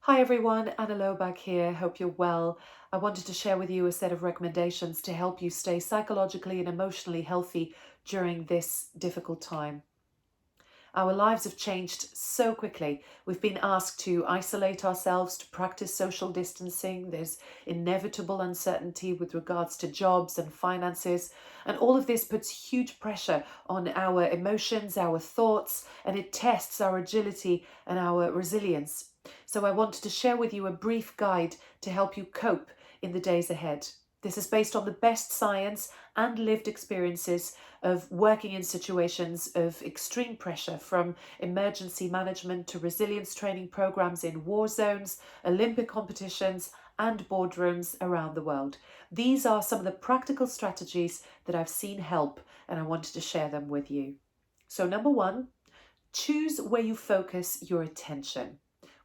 Hi everyone, Ana Loback here. Hope you're well. I wanted to share with you a set of recommendations to help you stay psychologically and emotionally healthy during this difficult time. Our lives have changed so quickly. We've been asked to isolate ourselves, to practice social distancing. There's inevitable uncertainty with regards to jobs and finances. And all of this puts huge pressure on our emotions, our thoughts, and it tests our agility and our resilience. So I wanted to share with you a brief guide to help you cope in the days ahead. This is based on the best science and lived experiences of working in situations of extreme pressure, from emergency management to resilience training programs in war zones, Olympic competitions, and boardrooms around the world. These are some of the practical strategies that I've seen help, and I wanted to share them with you. So, number one, choose where you focus your attention.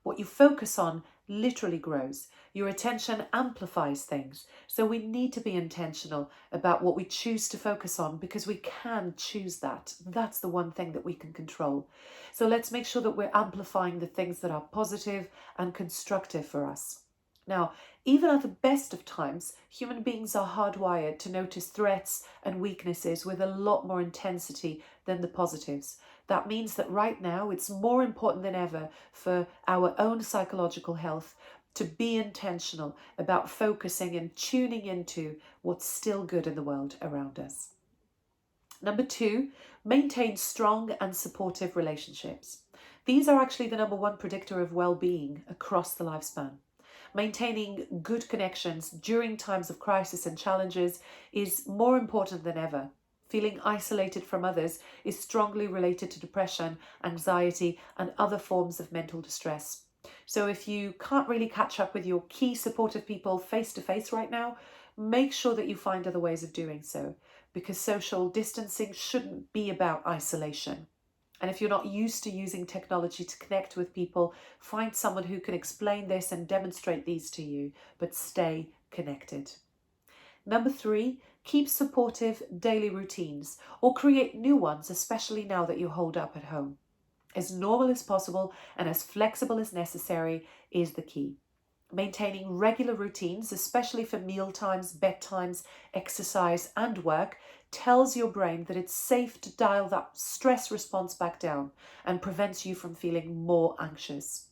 What you focus on literally grows. Your attention amplifies things. So we need to be intentional about what we choose to focus on because we can choose that. That's the one thing that we can control. So let's make sure that we're amplifying the things that are positive and constructive for us. Now, even at the best of times, human beings are hardwired to notice threats and weaknesses with a lot more intensity than the positives. That means that right now it's more important than ever for our own psychological health to be intentional about focusing and tuning into what's still good in the world around us. Number two, maintain strong and supportive relationships. These are actually the number one predictor of well-being across the lifespan. Maintaining good connections during times of crisis and challenges is more important than ever. Feeling isolated from others is strongly related to depression, anxiety, and other forms of mental distress. So if you can't really catch up with your key supportive people face to face right now, make sure that you find other ways of doing so, because social distancing shouldn't be about isolation. And if you're not used to using technology to connect with people, find someone who can explain this and demonstrate these to you, but stay connected. Number three, keep supportive daily routines or create new ones, especially now that you're holed up at home. As normal as possible and as flexible as necessary is the key. Maintaining regular routines, especially for meal times, bedtimes, exercise, and work, tells your brain that it's safe to dial that stress response back down and prevents you from feeling more anxious.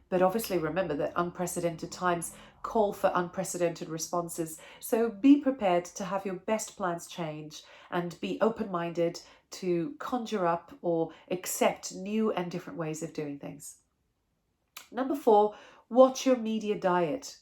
But obviously, remember that unprecedented times call for unprecedented responses. So be prepared to have your best plans change and be open minded to conjure up or accept new and different ways of doing things. Number four, watch your media diet.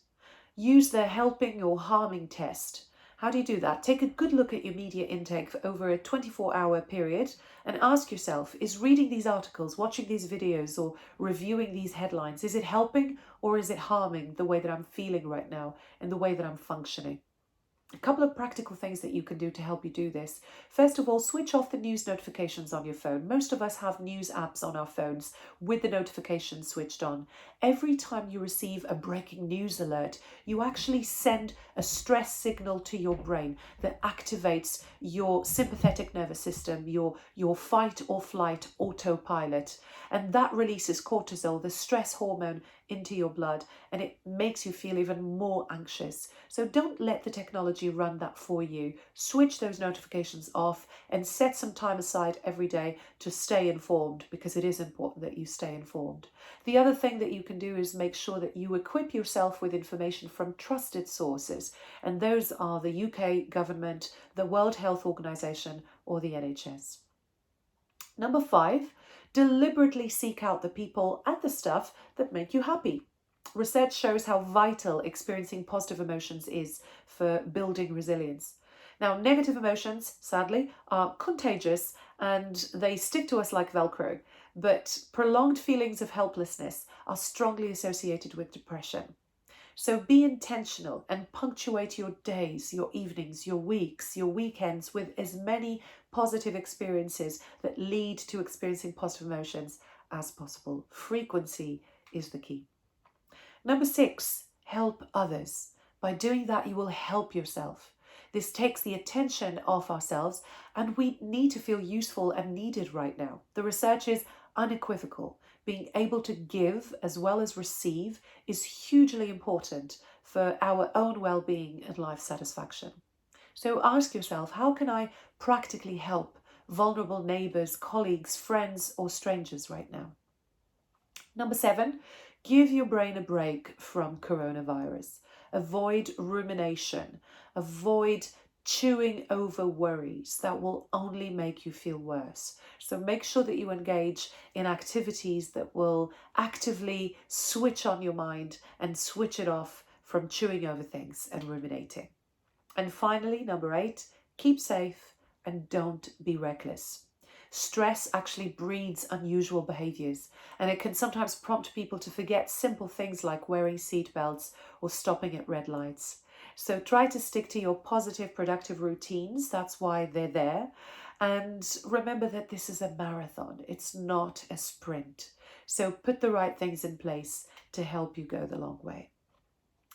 Use the helping or harming test. How do you do that? Take a good look at your media intake for over a 24-hour period and ask yourself, is reading these articles, watching these videos, or reviewing these headlines, is it helping or is it harming the way that I'm feeling right now and the way that I'm functioning? A couple of practical things that you can do to help you do this. First of all, switch off the news notifications on your phone. Most of us have news apps on our phones with the notifications switched on. Every time you receive a breaking news alert, you actually send a stress signal to your brain that activates your sympathetic nervous system, your fight or flight autopilot. And that releases cortisol, the stress hormone, into your blood, and it makes you feel even more anxious. So don't let the technology run that for you. Switch those notifications off and set some time aside every day to stay informed, because it is important that you stay informed. The other thing that you can do is make sure that you equip yourself with information from trusted sources, and those are the UK government, the World Health Organization, or the NHS. Number five, deliberately seek out the people and the stuff that make you happy. Research shows how vital experiencing positive emotions is for building resilience. Now, negative emotions, sadly, are contagious and they stick to us like Velcro, but prolonged feelings of helplessness are strongly associated with depression. So be intentional and punctuate your days, your evenings, your weeks, your weekends with as many positive experiences that lead to experiencing positive emotions as possible. Frequency is the key. Number six, help others. By doing that, you will help yourself. This takes the attention off ourselves, and we need to feel useful and needed right now. The research is unequivocal. Being able to give as well as receive is hugely important for our own well-being and life satisfaction. So ask yourself, how can I practically help vulnerable neighbors, colleagues, friends, or strangers right now? Number 7, give your brain a break from coronavirus. Avoid rumination. Avoid chewing over worries that will only make you feel worse. So make sure that you engage in activities that will actively switch on your mind and switch it off from chewing over things and ruminating. And finally, number 8, keep safe and don't be reckless. Stress actually breeds unusual behaviors, and it can sometimes prompt people to forget simple things like wearing seatbelts or stopping at red lights. So try to stick to your positive, productive routines. That's why they're there. And remember that this is a marathon, it's not a sprint. So put the right things in place to help you go the long way.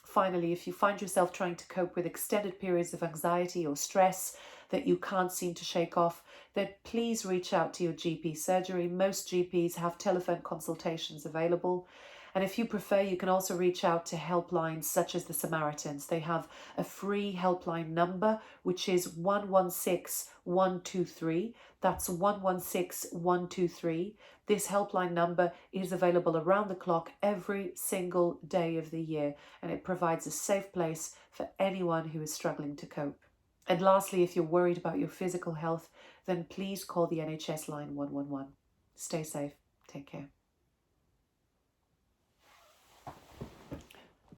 Finally, if you find yourself trying to cope with extended periods of anxiety or stress that you can't seem to shake off, then please reach out to your GP surgery. Most GPs have telephone consultations available. And if you prefer, you can also reach out to helplines such as the Samaritans. They have a free helpline number, which is 116 123. That's 116 123. This helpline number is available around the clock every single day of the year, and it provides a safe place for anyone who is struggling to cope. And lastly, if you're worried about your physical health, then please call the NHS line 111. Stay safe. Take care.